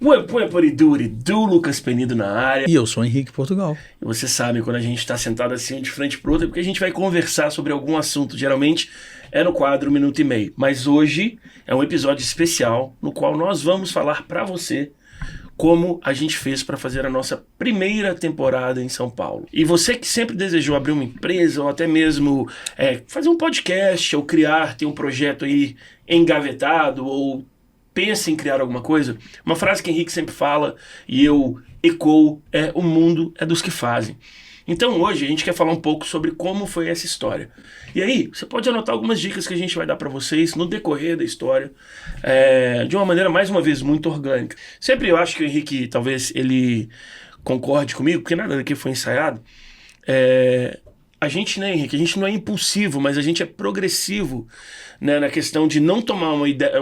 Do Lucas Penido na área. E eu sou Henrique Portugal. E você sabe, quando a gente está sentado assim de frente para outra, é porque a gente vai conversar sobre algum assunto. Geralmente é no quadro Minuto e Meio. Mas hoje é um episódio especial no qual nós vamos falar para você como a gente fez para fazer a nossa primeira temporada em São Paulo. E você que sempre desejou abrir uma empresa ou até mesmo fazer um podcast ou ter um projeto aí engavetado ou pensa em criar alguma coisa, uma frase que Henrique sempre fala e eu ecoo é: o mundo é dos que fazem. Então hoje a gente quer falar um pouco sobre como foi essa história. E aí, você pode anotar algumas dicas que a gente vai dar para vocês no decorrer da história, de uma maneira, mais uma vez, muito orgânica. Sempre eu acho que o Henrique, talvez, ele concorde comigo, porque nada daqui foi ensaiado. A gente, né, Henrique, a gente não é impulsivo, mas a gente é progressivo, né, na questão de não tomar uma ideia,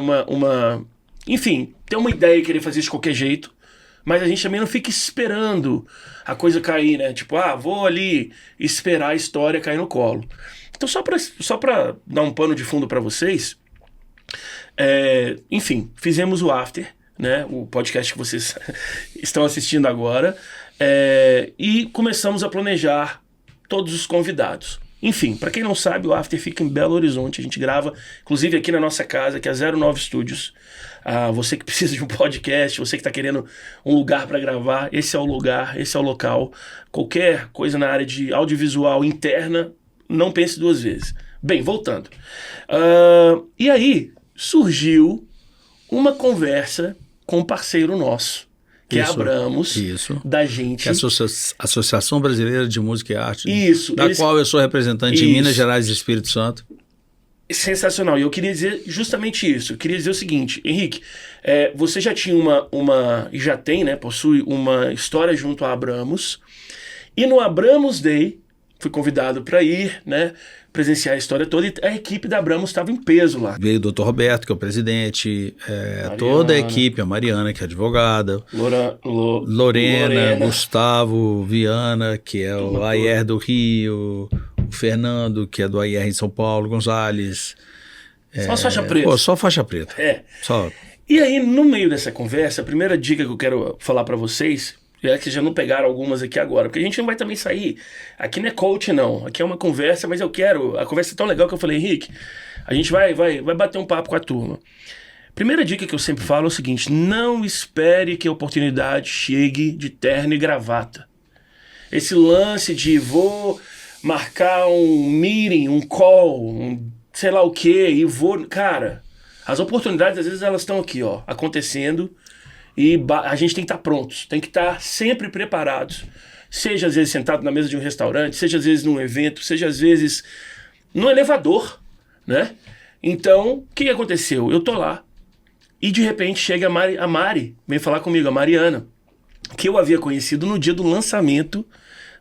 enfim, ter uma ideia e querer fazer de qualquer jeito. Mas a gente também não fica esperando a coisa cair, né? Tipo, vou ali esperar a história cair no colo. Então, só pra dar um pano de fundo pra vocês, enfim, fizemos o After, né? O podcast que vocês estão assistindo agora, e começamos a planejar todos os convidados. Enfim, para quem não sabe, o After fica em Belo Horizonte. A gente grava, inclusive, aqui na nossa casa, que é a 09 Studios. Você que precisa de um podcast, você que está querendo um lugar para gravar, esse é o lugar, esse é o local. Qualquer coisa na área de audiovisual interna, não pense duas vezes. Bem, voltando. E aí, surgiu uma conversa com um parceiro nosso, que é a Abramos, da gente. Que é a Associação Brasileira de Música e Arte, qual eu sou representante em Minas Gerais e Espírito Santo. Sensacional. E eu queria dizer justamente isso. Eu queria dizer o seguinte: Henrique, você já tinha e já tem, né, possui uma história junto a Abramos. E no Abramos Day, fui convidado para ir, né, presenciar a história toda, e a equipe da Abramos estava em peso lá. Veio o Dr. Roberto, que é o presidente, toda a equipe, a Mariana, que é advogada, Lorena, Gustavo, Viana, que é o AIR do Rio, o Fernando, que é do AIR em São Paulo, Gonzalez. Só faixa preta. Só faixa preta. Só. E aí, no meio dessa conversa, a primeira dica que eu quero falar para vocês, que já não pegaram algumas aqui agora, porque a gente não vai também sair, aqui não é coach não, aqui é uma conversa, mas a conversa é tão legal que eu falei: Henrique, a gente vai bater um papo com a turma. Primeira dica que eu sempre falo é o seguinte: não espere que a oportunidade chegue de terno e gravata. Esse lance de vou marcar um meeting, um call, sei lá o que, e cara, as oportunidades às vezes elas estão aqui, acontecendo. E a gente tem que estar prontos, tem que estar sempre preparados. Seja às vezes sentado na mesa de um restaurante, seja às vezes num evento, seja às vezes num elevador, né? Então, o que aconteceu? Eu tô lá e de repente chega a Mari vem falar comigo, a Mariana, que eu havia conhecido no dia do lançamento,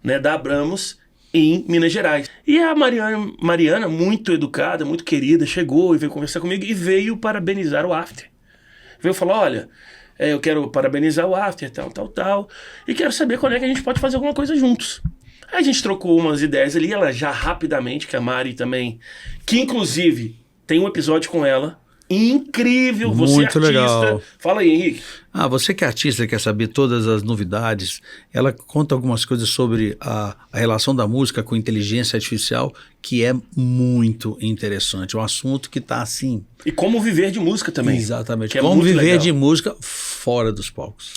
né, da Abramos em Minas Gerais. E a Mariana, muito educada, muito querida, chegou e veio conversar comigo e veio parabenizar o After. Veio falar: olha, eu quero parabenizar o After, tal, e quero saber quando é que a gente pode fazer alguma coisa juntos. Aí a gente trocou umas ideias ali, ela já rapidamente, que a Mari também, que inclusive tem um episódio com ela, incrível, você muito artista. Legal. Fala aí, Henrique. Você que é artista, quer saber todas as novidades, ela conta algumas coisas sobre a relação da música com inteligência artificial, que é muito interessante, é um assunto que está assim... E como viver de música também. Exatamente, como viver legal de música fora dos palcos.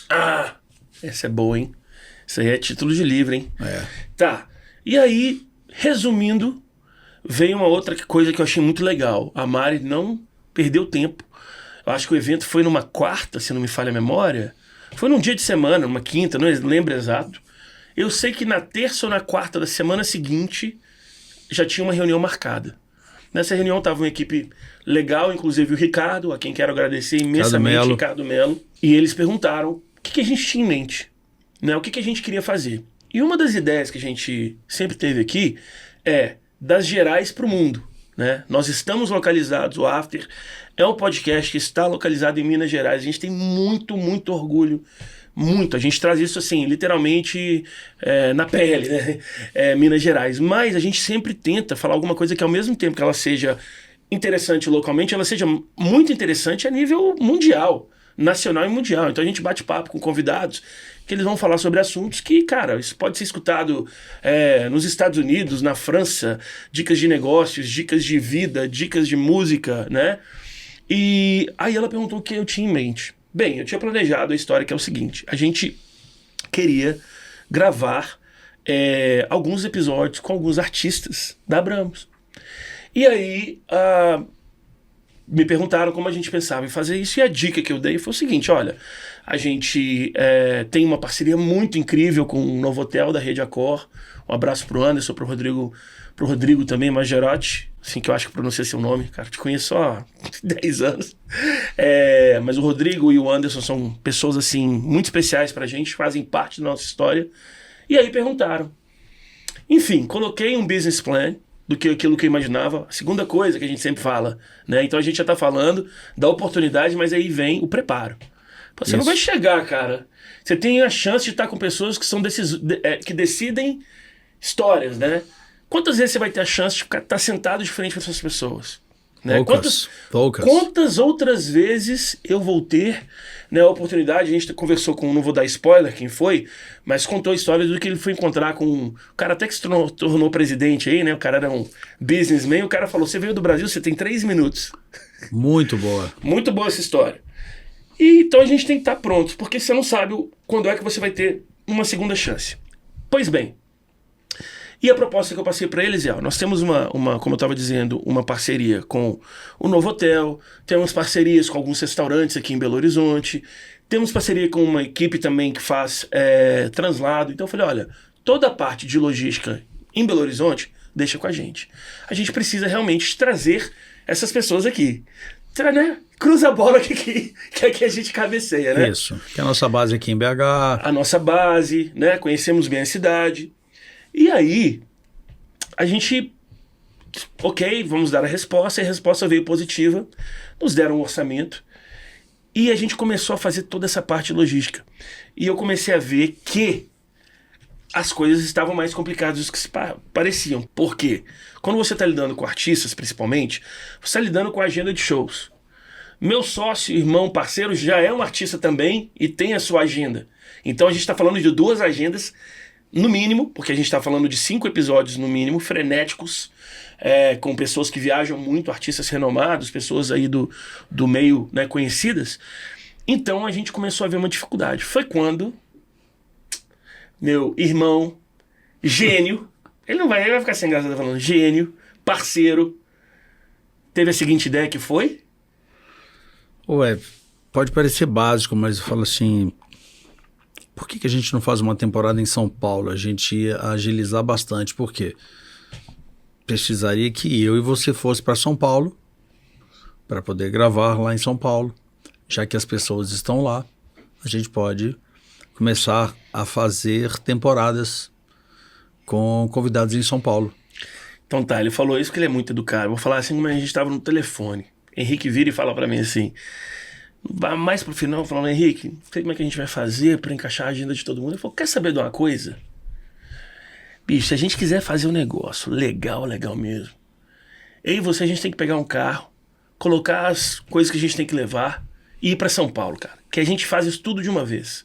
Essa é boa, hein? Isso aí é título de livro, hein? Tá, e aí, resumindo, veio uma outra coisa que eu achei muito legal. A Mari não perdeu tempo. Eu acho que o evento foi numa quarta, se não me falha a memória. Foi num dia de semana, numa quinta, não lembro exato. Eu sei que na terça ou na quarta da semana seguinte já tinha uma reunião marcada. Nessa reunião estava uma equipe legal, inclusive o Ricardo, a quem quero agradecer imensamente, Ricardo Melo. E eles perguntaram o que a gente tinha em mente, né? O que a gente queria fazer. E uma das ideias que a gente sempre teve aqui é das Gerais para o mundo, né? Nós estamos localizados, o After é um podcast que está localizado em Minas Gerais. A gente tem muito, muito orgulho, muito. A gente traz isso assim, literalmente na pele, né? Minas Gerais. Mas a gente sempre tenta falar alguma coisa que ao mesmo tempo que ela seja interessante localmente, ela seja muito interessante a nível mundial, nacional e mundial. Então a gente bate papo com convidados que eles vão falar sobre assuntos que, cara, isso pode ser escutado nos Estados Unidos, na França, dicas de negócios, dicas de vida, dicas de música, né? E aí ela perguntou o que eu tinha em mente. Bem, eu tinha planejado a história que é o seguinte, a gente queria gravar alguns episódios com alguns artistas da Abramos. E aí me perguntaram como a gente pensava em fazer isso, e a dica que eu dei foi o seguinte, olha, a gente tem uma parceria muito incrível com o Novotel da Rede Accor. Um abraço pro Anderson, pro Rodrigo também, Magerotti, assim que eu acho que pronuncia seu nome, cara, te conheço há 10 anos. Mas o Rodrigo e o Anderson são pessoas assim muito especiais pra gente, fazem parte da nossa história. E aí perguntaram. Enfim, coloquei um business plan do que aquilo que eu imaginava. A segunda coisa que a gente sempre fala, né? Então a gente já tá falando da oportunidade, mas aí vem o preparo. Você não vai chegar, cara. Você tem a chance de estar com pessoas que são que decidem histórias, né? Quantas vezes você vai ter a chance de estar sentado de frente com essas pessoas? Né? Poucas. Quantas outras vezes eu vou ter, né, a oportunidade? A gente conversou com, não vou dar spoiler quem foi, mas contou a história do que ele foi encontrar com o cara até que se tornou presidente aí, né? O cara era um businessman, o cara falou, você veio do Brasil, você tem 3 minutos. Muito boa. Muito boa essa história. E então a gente tem que estar pronto, porque você não sabe quando é que você vai ter uma segunda chance. Pois bem, e a proposta que eu passei para eles nós temos como eu estava dizendo, uma parceria com o Novotel, temos parcerias com alguns restaurantes aqui em Belo Horizonte, temos parceria com uma equipe também que faz translado. Então eu falei, olha, toda a parte de logística em Belo Horizonte, deixa com a gente. A gente precisa realmente trazer essas pessoas aqui. Né? Cruza a bola que aqui a gente cabeceia, né? Isso, que é a nossa base aqui em BH. A nossa base, né? Conhecemos bem a cidade. E aí, a gente, ok, vamos dar a resposta, e a resposta veio positiva, nos deram um orçamento, e a gente começou a fazer toda essa parte logística. E eu comecei a ver que as coisas estavam mais complicadas do que se pareciam. Por quê? Quando você está lidando com artistas, principalmente, você está lidando com a agenda de shows. Meu sócio, irmão, parceiro já é um artista também e tem a sua agenda. Então a gente está falando de 2 agendas, no mínimo, porque a gente está falando de 5 episódios no mínimo, frenéticos, com pessoas que viajam muito, artistas renomados, pessoas aí do meio, né, conhecidas. Então a gente começou a ver uma dificuldade. Foi quando meu irmão, gênio, ele vai ficar sem graça falando, gênio, parceiro, teve a seguinte ideia que foi? Ué, pode parecer básico, mas eu falo assim, por que a gente não faz uma temporada em São Paulo? A gente ia agilizar bastante, por quê? Precisaria que eu e você fosse para São Paulo, para poder gravar lá em São Paulo. Já que as pessoas estão lá, a gente pode começar a fazer temporadas com convidados em São Paulo. Então tá, ele falou isso porque ele é muito educado. Eu vou falar assim como a gente estava no telefone. Henrique vira e fala para mim assim, mais pro final, falando, Henrique, não sei como é que a gente vai fazer para encaixar a agenda de todo mundo. Ele falou, quer saber de uma coisa? Bicho, se a gente quiser fazer um negócio legal mesmo, eu e você, a gente tem que pegar um carro, colocar as coisas que a gente tem que levar e ir para São Paulo, cara. Que a gente faz isso tudo de uma vez.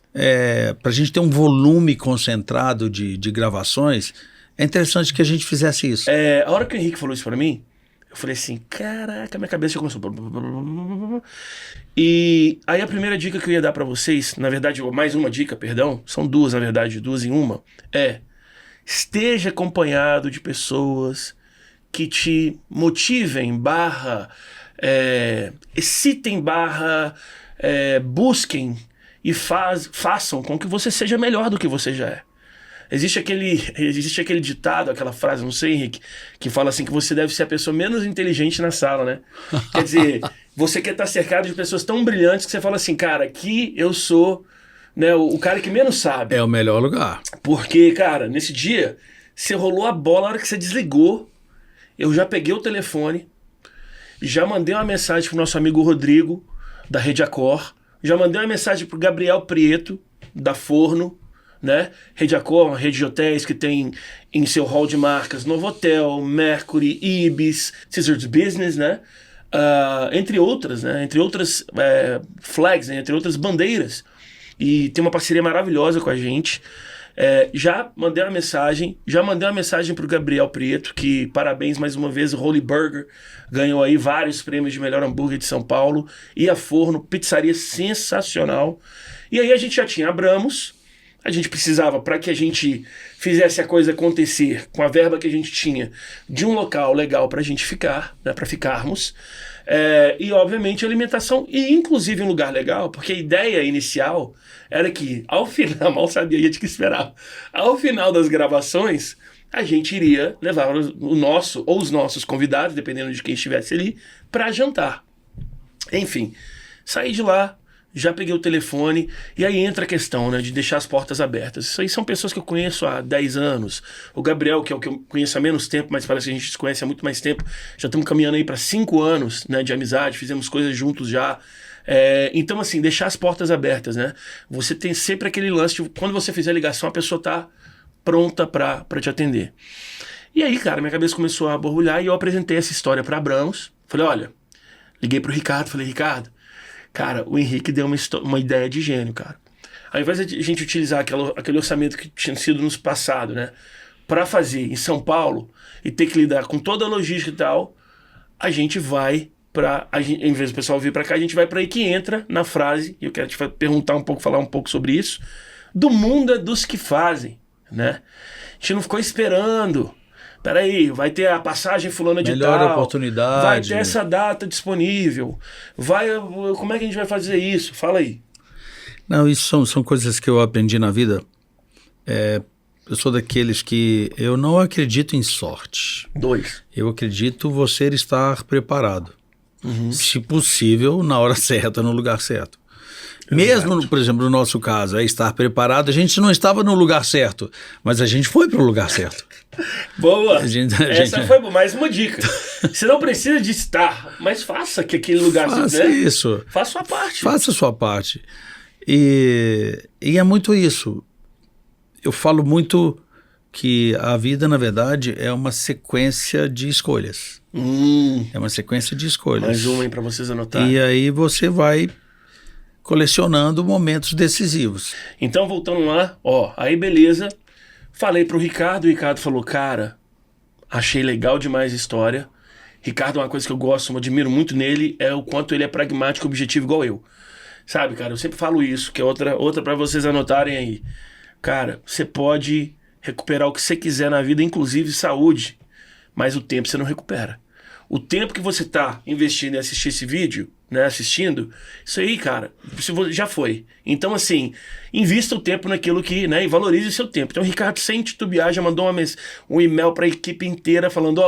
Pra gente ter um volume concentrado de gravações, é interessante que a gente fizesse isso. A hora que o Henrique falou isso para mim, eu falei assim, caraca, minha cabeça já começou. E aí a primeira dica que eu ia dar para vocês, na verdade, mais uma dica, perdão, são 2 na verdade, 2 em uma, esteja acompanhado de pessoas que te motivem, excitem, busquem e façam com que você seja melhor do que você já é. Existe aquele ditado, aquela frase, não sei, Henrique, que fala assim que você deve ser a pessoa menos inteligente na sala, né? Quer dizer, você quer estar cercado de pessoas tão brilhantes que você fala assim, cara, aqui eu sou, né, o cara que menos sabe. É o melhor lugar. Porque, cara, nesse dia, você rolou a bola, a hora que você desligou, eu já peguei o telefone, já mandei uma mensagem pro nosso amigo Rodrigo, da Rede Accor, já mandei uma mensagem pro Gabriel Prieto, da Forno, né? Rede Accor, uma rede de hotéis que tem em seu hall de marcas Novotel, Mercury, Ibis, Caesars Business, né? entre outras, né? Entre outras flags, né? Entre outras bandeiras. E tem uma parceria maravilhosa com a gente. Já mandei uma mensagem pro Gabriel Prieto, que parabéns mais uma vez, o Holy Burger ganhou aí vários prêmios de melhor hambúrguer de São Paulo, e a Forno, pizzaria sensacional. E aí a gente já tinha Abramos, a gente precisava, para que a gente fizesse a coisa acontecer com a verba que a gente tinha, de um local legal pra gente ficar, né, para ficarmos, e obviamente alimentação, e inclusive um lugar legal, porque a ideia inicial era que, ao final, mal sabia, a gente que esperava, ao final das gravações, a gente iria levar o nosso, ou os nossos convidados, dependendo de quem estivesse ali, para jantar. Enfim, saí de lá, já peguei o telefone, e aí entra a questão, né, de deixar as portas abertas. Isso aí são pessoas que eu conheço há 10 anos. O Gabriel, que é o que eu conheço há menos tempo, mas parece que a gente se conhece há muito mais tempo. Já estamos caminhando aí para 5 anos, né, de amizade, fizemos coisas juntos já. Então, assim, deixar as portas abertas, né? Você tem sempre aquele lance de quando você fizer a ligação, a pessoa tá pronta pra te atender. E aí, cara, minha cabeça começou a borbulhar e eu apresentei essa história pra Abramos. Falei, olha, liguei pro Ricardo, falei, Ricardo, cara, o Henrique deu uma ideia de gênio, cara. Ao invés de a gente utilizar aquele orçamento que tinha sido nos passado, né, pra fazer em São Paulo e ter que lidar com toda a logística e tal, a gente vai em vez do pessoal vir pra cá, a gente vai pra aí que entra na frase, e eu quero te perguntar um pouco, falar um pouco sobre isso, do mundo é dos que fazem, né? A gente não ficou esperando, peraí, vai ter a passagem fulana de melhor tal, oportunidade, vai ter essa data disponível, como é que a gente vai fazer isso? Fala aí. Não, isso são coisas que eu aprendi na vida. Eu sou daqueles que eu não acredito em sorte. 2. Eu acredito você estar preparado. Se possível, na hora certa, no lugar certo. Exato. Mesmo, por exemplo, no nosso caso, estar preparado, a gente não estava no lugar certo, mas a gente foi para o lugar certo. Boa! Essa foi mais uma dica. Você não precisa de estar, mas faça que aquele lugar... Faça isso. Faça a sua parte. Faça a sua parte. E é muito isso. Eu falo muito que a vida, na verdade, é uma sequência de escolhas. É uma sequência de escolhas. Mais uma aí para vocês anotarem. E aí você vai colecionando momentos decisivos. Então, voltando lá, aí beleza. Falei pro Ricardo, o Ricardo falou, cara, achei legal demais a história. Ricardo, uma coisa que eu gosto, eu admiro muito nele, é o quanto ele é pragmático e objetivo igual eu. Sabe, cara, eu sempre falo isso, que é outra para vocês anotarem aí. Cara, você pode recuperar o que você quiser na vida, inclusive saúde, mas o tempo você não recupera. O tempo que você tá investindo em assistir esse vídeo, né, assistindo, isso aí, cara, já foi. Então, assim, invista o tempo naquilo que, né, e valorize o seu tempo. Então, o Ricardo, sem titubear, já mandou um e-mail para a equipe inteira falando,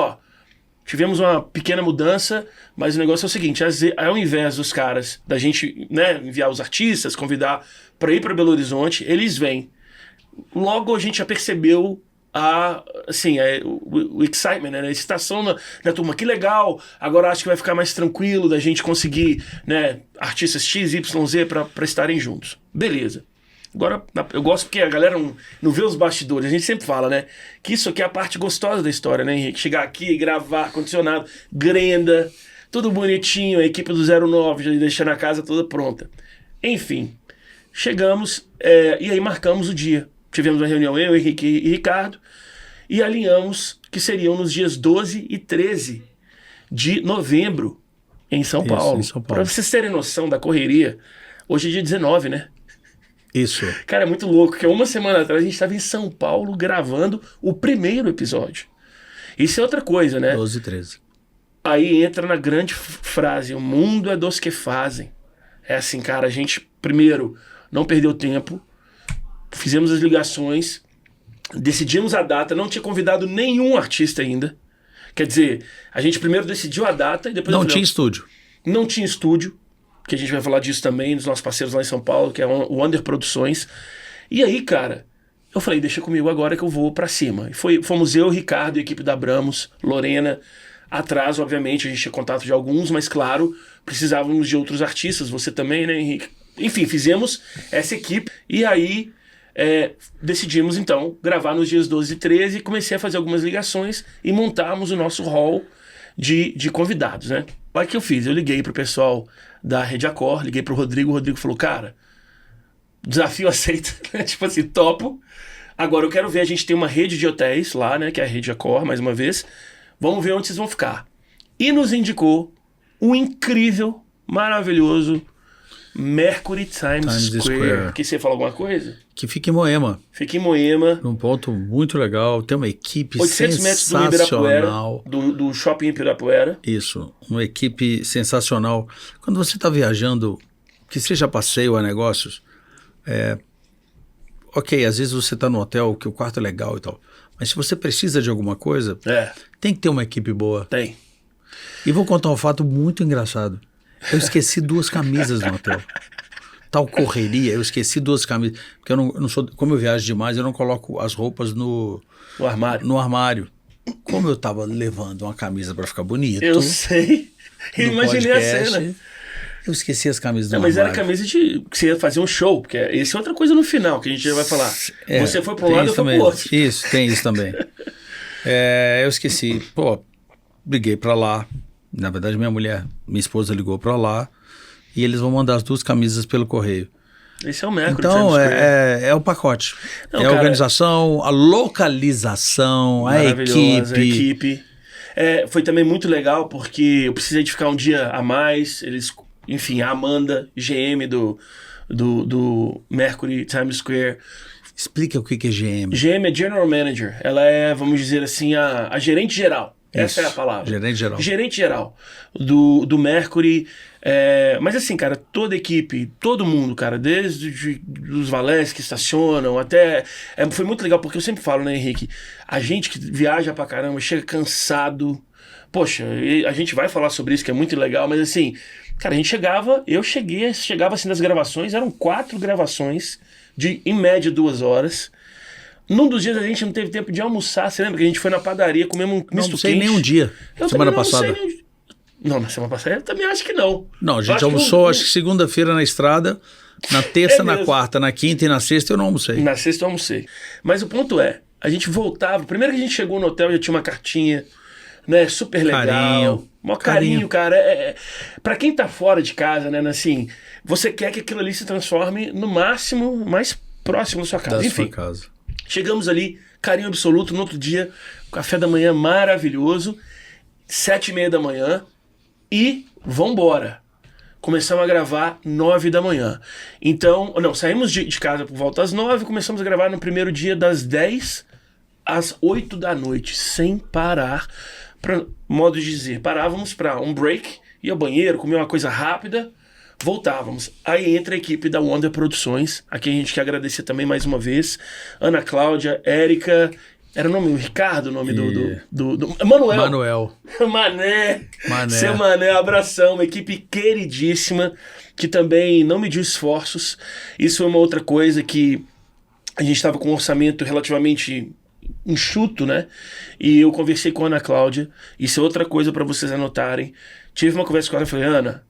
tivemos uma pequena mudança, mas o negócio é o seguinte, ao invés dos caras, da gente, né, enviar os artistas, convidar para ir para Belo Horizonte, eles vêm. Logo a gente já percebeu o excitement, né? A excitação da turma, que legal, agora acho que vai ficar mais tranquilo da gente conseguir, né, artistas X, Y, Z para estarem juntos. Beleza. Agora, eu gosto porque a galera não vê os bastidores, a gente sempre fala, né, que isso aqui é a parte gostosa da história, né, Henrique? Chegar aqui, gravar, ar-condicionado, grenda, tudo bonitinho, a equipe do 09 já deixando a casa toda pronta. Enfim, chegamos e aí marcamos o dia. Tivemos uma reunião, eu, Henrique e Ricardo, e alinhamos que seriam nos dias 12 e 13 de novembro em São Paulo. Para vocês terem noção da correria, hoje é dia 19, né? Isso. Cara, é muito louco, que uma semana atrás a gente estava em São Paulo gravando o primeiro episódio. Isso é outra coisa, né? 12 e 13. Aí entra na grande frase, o mundo é dos que fazem. É assim, cara, a gente, primeiro, não perdeu tempo, fizemos as ligações, decidimos a data, não tinha convidado nenhum artista ainda. Quer dizer, a gente primeiro decidiu a data e depois... Não tinha estúdio. Não tinha estúdio, que a gente vai falar disso também, dos nossos parceiros lá em São Paulo, que é o Under Produções. E aí, cara, eu falei, deixa comigo agora que eu vou pra cima. E fomos eu, Ricardo, a equipe da Abramos, Lorena. Atrás, obviamente, a gente tinha contato de alguns, mas claro, precisávamos de outros artistas, você também, né, Henrique? Enfim, fizemos essa equipe e aí... decidimos então gravar nos dias 12 e 13 e comecei a fazer algumas ligações e montarmos o nosso hall de convidados, né? Olha o que eu fiz. Eu liguei pro pessoal da Rede Accor, liguei pro Rodrigo. O Rodrigo falou, cara, desafio aceito. Tipo assim, topo. Agora eu quero ver, a gente tem uma rede de hotéis lá, né? Que é a Rede Accor, mais uma vez. Vamos ver onde vocês vão ficar. E nos indicou um incrível, maravilhoso Mercury Times Square. Que você falou alguma coisa? Que fica em Moema. Fica em Moema. Num ponto muito legal. Tem uma equipe 800 sensacional. metros do Ibirapuera, do shopping Ibirapuera. Isso, uma equipe sensacional. Quando você está viajando, que seja passeio a negócios, ok, às vezes você está no hotel, que o quarto é legal e tal, mas se você precisa de alguma coisa, tem que ter uma equipe boa. Tem. E vou contar um fato muito engraçado. Eu esqueci 2 camisas no hotel. Tal correria, eu esqueci 2 camisas. Porque eu não sou, como eu viajo demais, eu não coloco as roupas no armário. Como eu tava levando uma camisa para ficar bonito. Eu sei. Eu imaginei podcast, a cena. Eu esqueci as camisas do mas armário. era camisa que você ia fazer um show, porque essa é outra coisa no final, que a gente já vai falar. Você foi para um lado, eu fui pro outro. Isso, tem isso também. Eu esqueci. Liguei para lá. Na verdade, minha esposa ligou para lá. E eles vão mandar as 2 camisas pelo correio. Esse é o Mercury. Então, é o pacote. Não, a organização, a localização, a equipe. Foi também muito legal, porque eu precisei de ficar um dia a mais. Enfim, a Amanda, GM do Mercury Times Square. Explica o que é GM. GM é General Manager. Ela é, vamos dizer assim, a gerente geral. Essa é a palavra. Gerente geral. Gerente geral do Mercury. Mas assim, cara, toda a equipe, todo mundo, cara, desde os valés que estacionam até... foi muito legal, porque eu sempre falo, né, Henrique? A gente que viaja pra caramba, chega cansado. Poxa, a gente vai falar sobre isso, que é muito legal, mas assim, cara, a gente chegava assim das gravações, eram 4 gravações de, em média, 2 horas. Num dos dias a gente não teve tempo de almoçar. Você lembra que a gente foi na padaria, comemos um misto quente? Não almocei nem um dia, semana passada. Não, na semana passada eu também acho que não. Não, a gente almoçou, acho que segunda-feira na estrada, na terça, na quarta, na quinta e na sexta eu não almocei. Na sexta eu almocei. Mas o ponto é, a gente voltava, primeiro que a gente chegou no hotel já tinha uma cartinha, né, super legal. Mó carinho, cara. Pra quem tá fora de casa, né, assim, você quer que aquilo ali se transforme no máximo, mais próximo da sua casa. Enfim. Chegamos ali, carinho absoluto. No outro dia, café da manhã maravilhoso, 7h30 da manhã, e vambora. Começamos a gravar 9 da manhã. Então, saímos de casa por volta às 9, começamos a gravar no primeiro dia das 10 às 8 da noite, sem parar. Modo de dizer, parávamos para um break, ia ao banheiro, comia uma coisa rápida, voltávamos. Aí entra a equipe da Wonder Produções. Aqui a gente quer agradecer também mais uma vez. Ana Cláudia, Érica. Era o nome, Ricardo, o nome do Manuel. Mané. Seu Mané, abração. Uma equipe queridíssima que também não mediu esforços. Isso foi uma outra coisa que a gente estava com um orçamento relativamente enxuto, né? E eu conversei com a Ana Cláudia. Isso é outra coisa para vocês anotarem. Tive uma conversa com ela e falei, Ana...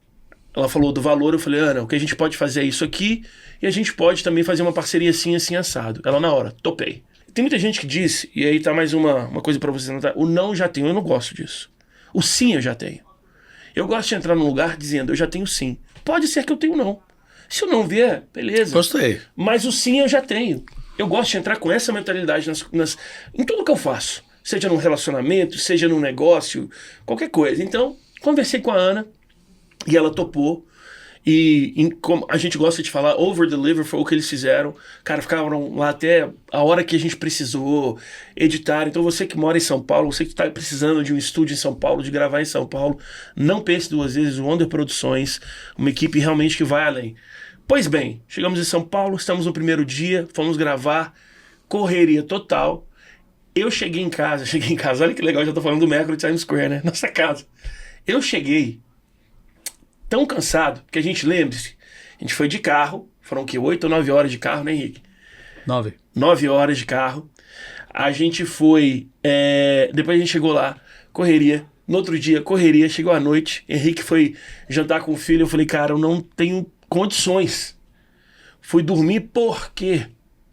Ela falou do valor, eu falei, Ana, o que a gente pode fazer é isso aqui e a gente pode também fazer uma parceria assim, assim, assado. Ela, na hora, topei. Tem muita gente que diz, e aí tá mais uma coisa pra vocês anotar, o não já tenho, eu não gosto disso. O sim eu já tenho. Eu gosto de entrar num lugar dizendo, eu já tenho sim. Pode ser que eu tenho não. Se eu não vier, beleza. Gostei. Mas o sim eu já tenho. Eu gosto de entrar com essa mentalidade em tudo que eu faço. Seja num relacionamento, seja num negócio, qualquer coisa. Então, conversei com a Ana, e ela topou. E como a gente gosta de falar, over-deliver foi o que eles fizeram. Cara, ficaram lá até a hora que a gente precisou editar. Então você que mora em São Paulo, você que está precisando de um estúdio em São Paulo, de gravar em São Paulo, não pense 2 vezes. O Wonder Produções, uma equipe realmente que vai além. Pois bem, chegamos em São Paulo, estamos no primeiro dia, fomos gravar, correria total. Eu cheguei em casa, olha que legal, já tô falando do Mercury Times Square, né? Nossa casa. Eu cheguei tão cansado, porque a gente, lembre-se, a gente foi de carro, foram o quê? 8 ou 9 horas de carro, né, Henrique? 9 horas de carro. A gente foi, depois a gente chegou lá, correria. No outro dia, correria, chegou à noite. Henrique foi jantar com o filho, eu falei, cara, eu não tenho condições. Fui dormir por quê?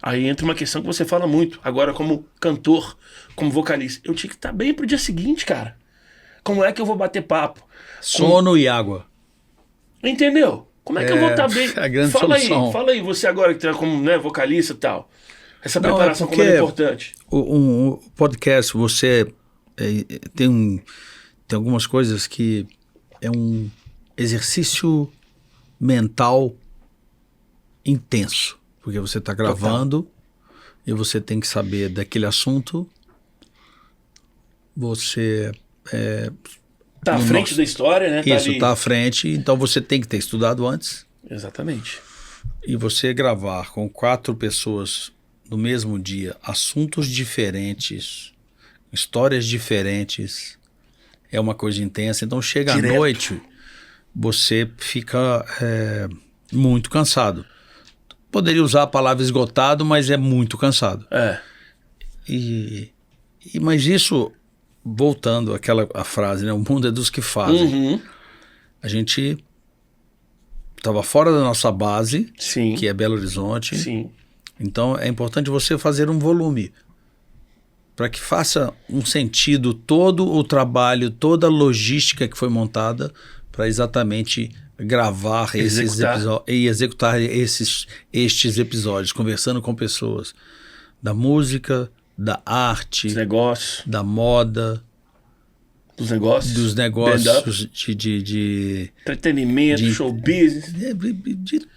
Aí entra uma questão que você fala muito, agora como cantor, como vocalista. Eu tinha que estar bem pro dia seguinte, cara. Como é que eu vou bater papo? Sono e água. Entendeu? Como é que eu vou estar bem? A grande solução. Fala aí, você agora que tá como, né, vocalista e tal. Essa preparação como é importante. O podcast, você tem algumas coisas que é um exercício mental intenso. Porque você está gravando e você tem que saber daquele assunto. Você... Tá à frente da história, né? Isso, tá à frente. Então você tem que ter estudado antes. Exatamente. E você gravar com 4 pessoas no mesmo dia, assuntos diferentes, histórias diferentes, é uma coisa intensa. Então chega Direto. à noite, você fica muito cansado. Poderia usar a palavra esgotado, mas é muito cansado. Mas isso... Voltando à frase, né? O mundo é dos que fazem. A gente estava fora da nossa base, Sim. Que é Belo Horizonte. Sim. Então é importante você fazer um volume para que faça um sentido todo o trabalho, toda a logística que foi montada para exatamente gravar esses episódios e executar estes episódios, conversando com pessoas da música, da arte, dos negócios, da moda, dos negócios de entretenimento, show business,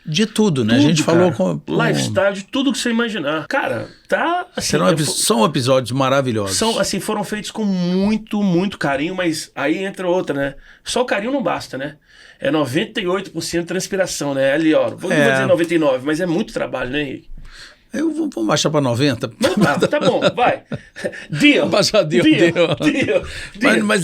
de tudo, né? Tudo, a gente cara. falou lifestyle, de tudo que você imaginar. Cara, tá assim, são episódios maravilhosos. Foram feitos com muito, muito carinho, mas aí entra outra, né? Só o carinho não basta, né? É 98% de transpiração, né? Ali, ó, vou dizer 99%, mas é muito trabalho, né, Henrique? Eu vou baixar para 90. Tá bom, vai. Deal. Mas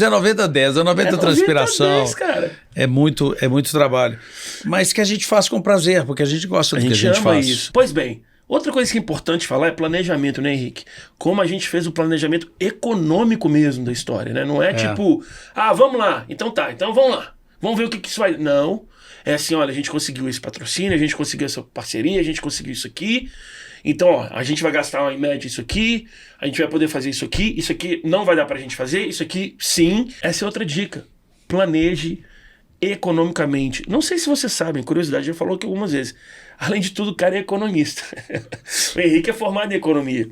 é 90-10, é 90 transpiração. 90-10, cara. É muito trabalho. Mas que a gente faz com prazer, porque a gente gosta do que a gente faz. Isso. Pois bem, outra coisa que é importante falar é planejamento, né, Henrique? Como a gente fez o planejamento econômico mesmo da história, né? Não é tipo, vamos lá, então vamos lá. Vamos ver o que isso vai... Não, é assim, olha, a gente conseguiu esse patrocínio, a gente conseguiu essa parceria, a gente conseguiu isso aqui... Então, ó, a gente vai gastar em média isso aqui, a gente vai poder fazer isso aqui não vai dar pra gente fazer, isso aqui sim. Essa é outra dica. Planeje economicamente. Não sei se vocês sabem, curiosidade, já falou aqui algumas vezes. Além de tudo, o cara é economista. O Henrique é formado em economia.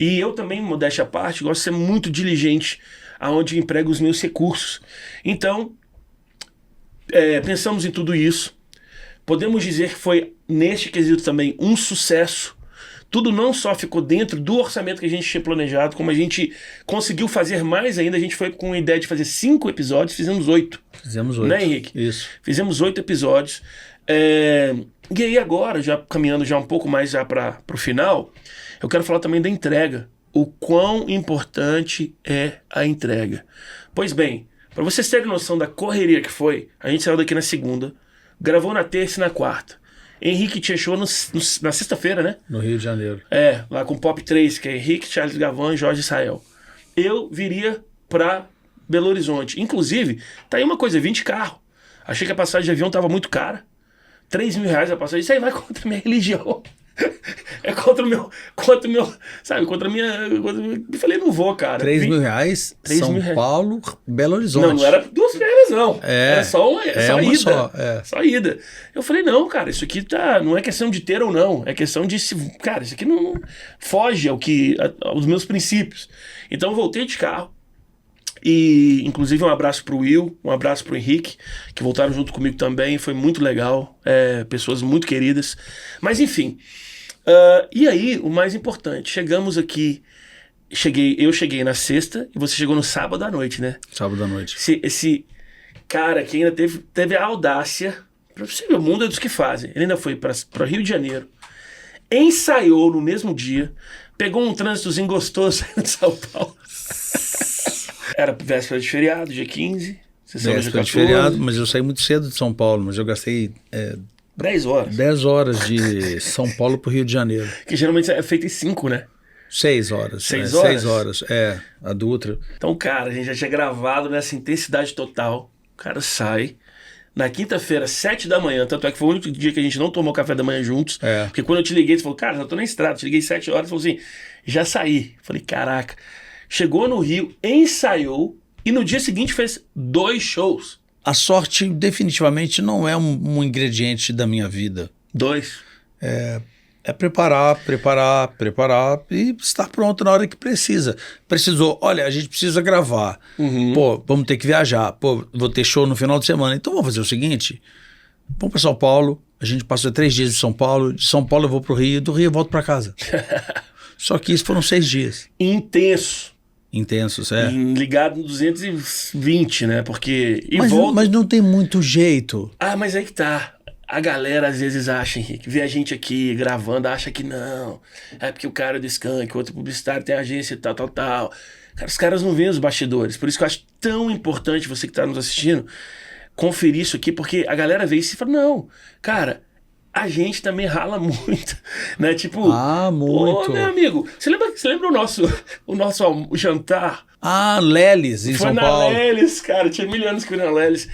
E eu também, modéstia à parte, gosto de ser muito diligente aonde emprego os meus recursos. Então, pensamos em tudo isso. Podemos dizer que foi, neste quesito também, um sucesso. Tudo não só ficou dentro do orçamento que a gente tinha planejado, como a gente conseguiu fazer mais ainda. A gente foi com a ideia de fazer 5 episódios, fizemos 8. Fizemos 8. Né, Henrique? Isso. Fizemos 8 episódios. E aí agora, já caminhando já um pouco mais já para o final, eu quero falar também da entrega. O quão importante é a entrega. Pois bem, para vocês terem noção da correria que foi, a gente saiu daqui na segunda, gravou na terça e na quarta. Henrique tinha show na sexta-feira, né? No Rio de Janeiro. Lá com Pop 3, que é Henrique, Charles Gavan e Jorge Israel. Eu viria pra Belo Horizonte. Inclusive, tá aí uma coisa, 20 carros. Achei que a passagem de avião tava muito cara. R$3.000 a passagem. Isso aí vai contra a minha religião. É contra o meu, sabe, contra a minha... Eu falei, não vou, cara. R$3.000, São Paulo, Belo Horizonte. Não era 2 férias, não. Era só uma ida. Só ida. Eu falei, não, cara, isso aqui não é questão de ter ou não. É questão de, cara, isso aqui não foge aos meus princípios. Então eu voltei de carro. E, inclusive, um abraço pro Will, um abraço pro Henrique, que voltaram junto comigo também. Foi muito legal. Pessoas muito queridas. Mas, enfim... e aí, o mais importante, chegamos aqui, eu cheguei na sexta e você chegou no sábado à noite, né? Sábado à noite. Esse cara que ainda teve a audácia, pra você ver, o mundo é dos que fazem, ele ainda foi para Rio de Janeiro, ensaiou no mesmo dia, pegou um trânsitozinho gostoso saindo de São Paulo. Era véspera de feriado, dia 15, véspera de feriado, mas eu saí muito cedo de São Paulo, mas eu gastei... 10 horas. 10 horas de São Paulo para o Rio de Janeiro. Que geralmente é feito em 5, né? 6 horas. 6 horas? 6 horas, a Dutra. Então, cara, a gente já tinha gravado nessa intensidade total. O cara sai. Na quinta-feira, 7 da manhã, tanto é que foi o único dia que a gente não tomou café da manhã juntos. Porque quando eu te liguei, você falou, cara, eu tô na estrada. Eu te liguei 7 horas, falou assim, já saí. Falei, caraca. Chegou no Rio, ensaiou E no dia seguinte fez 2 shows. A sorte definitivamente não é um ingrediente da minha vida. 2. É preparar e estar pronto na hora que precisa. Precisou, olha, a gente precisa gravar. Pô, vamos ter que viajar. Pô, vou ter show no final de semana. Então vamos fazer o seguinte, vamos para São Paulo, a gente passou 3 dias de São Paulo eu vou pro Rio, do Rio eu volto para casa. Só que isso foram 6 dias. Intensos, Ligado no 220, né? Porque... Mas não tem muito jeito. Mas aí que tá. A galera às vezes acha, Henrique, vê a gente aqui gravando, acha que não. É porque o cara é do Skank, outro publicitário tem agência e tal. Cara, os caras não veem os bastidores. Por isso que eu acho tão importante você que tá nos assistindo conferir isso aqui, porque a galera vê isso e fala, não, cara, a gente também rala muito, né? Tipo, muito. Pô, meu amigo, você lembra o nosso jantar? Lelis, em São Paulo. Foi na Lelis, cara, tinha 1000 anos que eu fui na Lelis.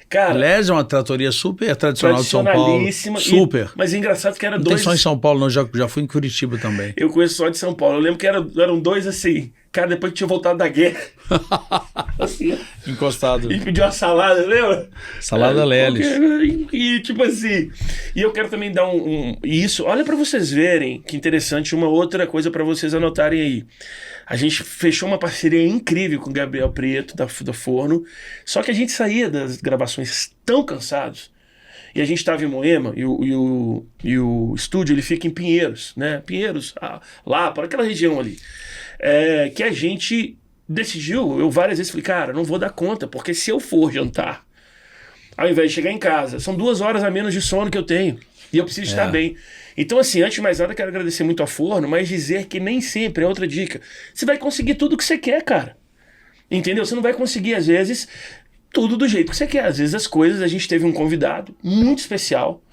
Cara, Lelis é uma tratoria super tradicional de São Paulo. Super. Mas é engraçado que era 2... Não tem só em São Paulo, não, já fui em Curitiba também. Eu conheço só de São Paulo. Eu lembro que eram 2 assim. Cara, depois que tinha voltado da guerra. Assim, encostado. E pediu uma salada, lembra? Salada Lelis. E tipo assim. E eu quero também dar isso. Olha pra vocês verem que interessante. Uma outra coisa pra vocês anotarem aí. A gente fechou uma parceria incrível com o Gabriel Preto, do Forno. Só que a gente saía das gravações tão cansados. E a gente estava em Moema, e o estúdio ele fica em Pinheiros, né? Pinheiros, lá, para aquela região ali. Que a gente decidiu, eu várias vezes falei, cara, não vou dar conta, porque se eu for jantar, ao invés de chegar em casa, são 2 horas a menos de sono que eu tenho. E eu preciso estar bem. Então, assim, antes de mais nada, quero agradecer muito ao Forno, mas dizer que nem sempre é outra dica. Você vai conseguir tudo o que você quer, cara. Entendeu? Você não vai conseguir, às vezes, tudo do jeito que você quer. Às vezes as coisas, a gente teve um convidado muito especial,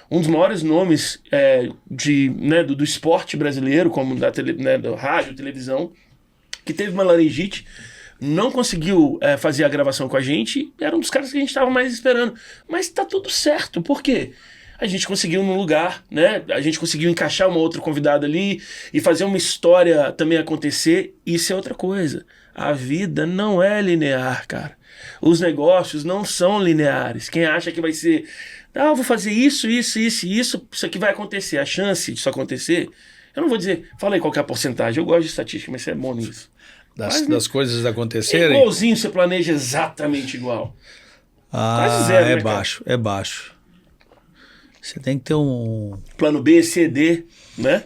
um dos maiores nomes do esporte brasileiro, como do rádio, televisão, que teve uma laringite, não conseguiu fazer a gravação com a gente, era um dos caras que a gente estava mais esperando. Mas tá tudo certo, por quê? A gente conseguiu num lugar, né? A gente conseguiu encaixar uma outra convidada ali e fazer uma história também acontecer. Isso é outra coisa. A vida não é linear, cara. Os negócios não são lineares. Quem acha que vai ser, eu vou fazer isso aqui vai acontecer. A chance disso acontecer, eu não vou dizer, fala aí qual que é a porcentagem. Eu gosto de estatística, mas você é bom nisso. Das coisas acontecerem? É igualzinho, você planeja exatamente igual. Quase zero, é né, baixo, cara? É baixo. Você tem que ter um... Plano B, C, D, né?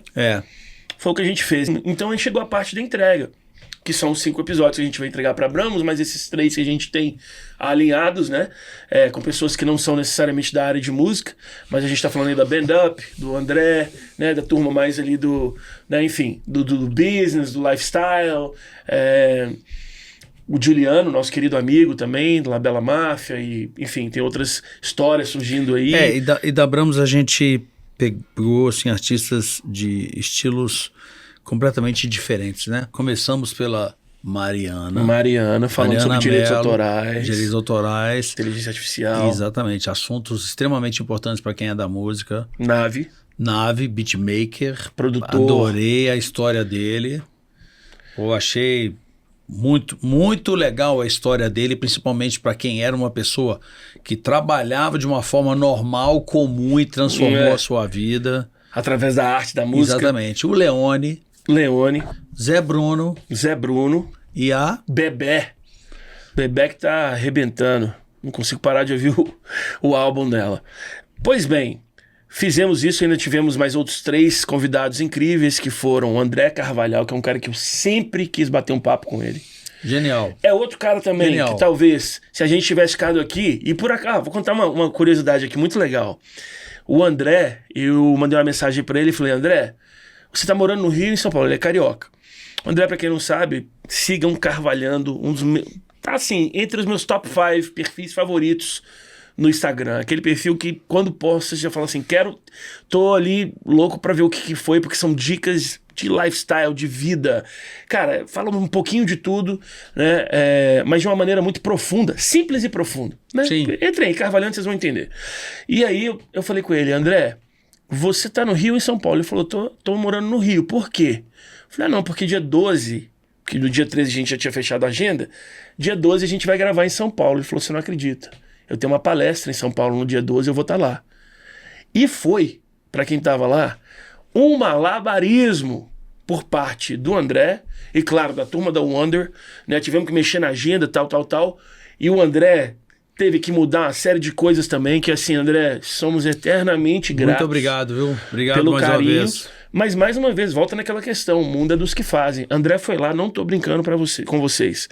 Foi o que a gente fez. Então a gente chegou à parte da entrega, que são os 5 episódios que a gente vai entregar para Abramos, mas esses 3 que a gente tem alinhados, né? Com pessoas que não são necessariamente da área de música, mas a gente tá falando aí da Band Up, do André, né? Da turma mais ali do, né? Enfim, do business, do lifestyle, o Juliano, nosso querido amigo também, da Bela Máfia, e enfim, tem outras histórias surgindo aí. E da Abramos a gente pegou assim, artistas de estilos completamente diferentes, né? Começamos pela Mariana, falando sobre direitos autorais, inteligência artificial. Exatamente, assuntos extremamente importantes para quem é da música. Nave, beatmaker, produtor. Adorei a história dele. Achei muito legal a história dele, principalmente para quem era uma pessoa que trabalhava de uma forma normal, comum e transformou a sua vida. Através da arte, da música. Exatamente. O Leone. Zé Bruno. E a... Bebé que tá arrebentando. Não consigo parar de ouvir o álbum dela. Pois bem, fizemos isso, ainda tivemos mais outros 3 convidados incríveis, que foram o André Carvalhal, que é um cara que eu sempre quis bater um papo com ele. Genial. É outro cara também, que talvez, se a gente tivesse ficado aqui, e por acaso, vou contar uma curiosidade aqui muito legal. O André, eu mandei uma mensagem pra ele e falei, André, você tá morando no Rio e em São Paulo, ele é carioca. O André, pra quem não sabe, sigam Carvalhando, tá assim, entre os meus top 5 perfis favoritos no Instagram. Aquele perfil que, quando posto, você já fala assim, tô ali louco pra ver o que foi, porque são dicas de lifestyle, de vida. Cara, fala um pouquinho de tudo, né? Mas de uma maneira muito profunda, simples e profunda. Né? Sim. Entrem, Carvalhando, vocês vão entender. E aí eu falei com ele, André, você tá no Rio ou em São Paulo? Ele falou, tô morando no Rio. Por quê? Eu falei, não, porque dia 12, que no dia 13 a gente já tinha fechado a agenda, dia 12 a gente vai gravar em São Paulo. Ele falou, você não acredita, eu tenho uma palestra em São Paulo no dia 12, eu vou estar lá. E foi, para quem estava lá, um malabarismo por parte do André e, claro, da turma da Wonder, né? Tivemos que mexer na agenda, tal. E o André teve que mudar uma série de coisas também, que assim, André, somos eternamente gratos. Muito obrigado, viu? Obrigado pelo mais carinho. uma vez. Mas, mais uma vez, volta naquela questão, o mundo é dos que fazem. André foi lá, não tô brincando com vocês.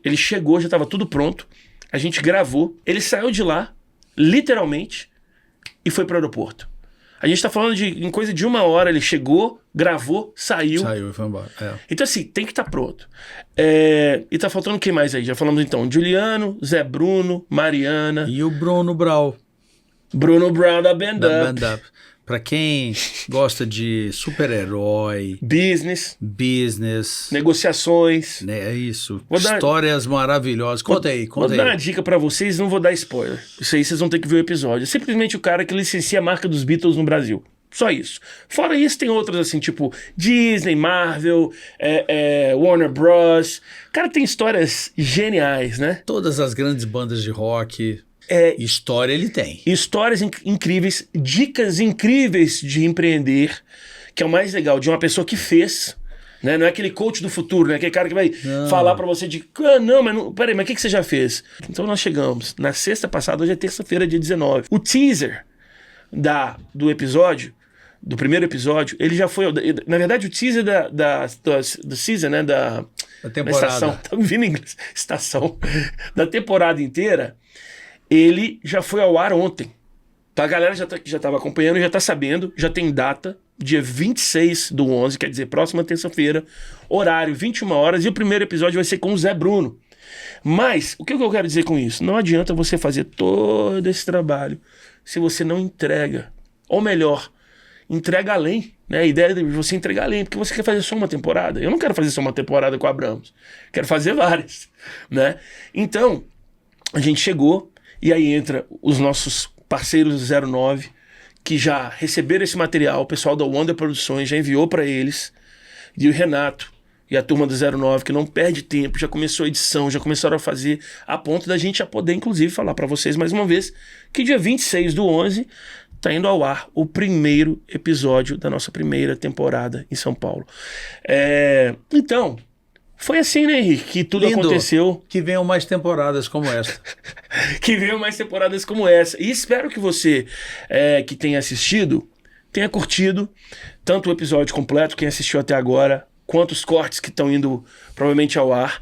Ele chegou, já estava tudo pronto, a gente gravou, ele saiu de lá, literalmente, e foi pro aeroporto. A gente tá falando em coisa de 1 hora, ele chegou, gravou, saiu. Saiu e foi embora. É. Então assim, tem que estar pronto. E tá faltando quem mais aí? Já falamos então, Juliano, Zé Bruno, Mariana. E o Bruno Brau. Bruno Brown da Band Up. Pra quem gosta de super-herói, business, negociações, né, é isso, histórias maravilhosas. Conta aí. Vou dar uma dica pra vocês, não vou dar spoiler. Isso aí vocês vão ter que ver o episódio. É simplesmente o cara que licencia a marca dos Beatles no Brasil. Só isso. Fora isso, tem outros assim, tipo Disney, Marvel, Warner Bros. Cara, tem histórias geniais, né? Todas as grandes bandas de rock... história ele tem. Histórias incríveis, dicas incríveis de empreender, que é o mais legal, de uma pessoa que fez, né? Não é aquele coach do futuro, né? Aquele cara que vai falar pra você de, peraí, mas o que você já fez? Então nós chegamos, na sexta passada, hoje é terça-feira, dia 19. O teaser do episódio, do primeiro episódio, ele já foi, na verdade o teaser do season, né? Da temporada. Estação, tá me vindo em inglês, estação, da temporada inteira, ele já foi ao ar ontem. Tá? A galera já estava acompanhando, já está sabendo, já tem data, dia 26/11, quer dizer, próxima terça-feira, horário 21 horas, e o primeiro episódio vai ser com o Zé Bruno. Mas, o que eu quero dizer com isso? Não adianta você fazer todo esse trabalho se você não entrega. Ou melhor, entrega além. Né? A ideia é você entregar além, porque você quer fazer só uma temporada. Eu não quero fazer só uma temporada com o Abramos, quero fazer várias. Né? Então, a gente chegou, e aí entra os nossos parceiros do 09, que já receberam esse material, o pessoal da Wonder Produções já enviou para eles, e o Renato e a turma do 09, que não perde tempo, já começou a edição, já começaram a fazer, a ponto da gente já poder, inclusive, falar para vocês mais uma vez, que dia 26/11 tá indo ao ar o primeiro episódio da nossa primeira temporada em São Paulo. Então... Foi assim, né, Henrique, que tudo aconteceu. Que venham mais temporadas como essa. Que venham mais temporadas como essa. E espero que você que tenha assistido, tenha curtido tanto o episódio completo, quem assistiu até agora, quanto os cortes que estão indo provavelmente ao ar.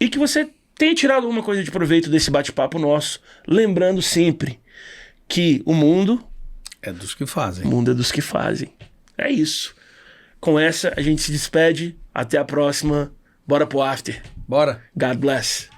E que você tenha tirado alguma coisa de proveito desse bate-papo nosso. Lembrando sempre que o mundo... é dos que fazem. O mundo é dos que fazem. É isso. Com essa, a gente se despede. Até a próxima. Bora pro after. Bora. God bless.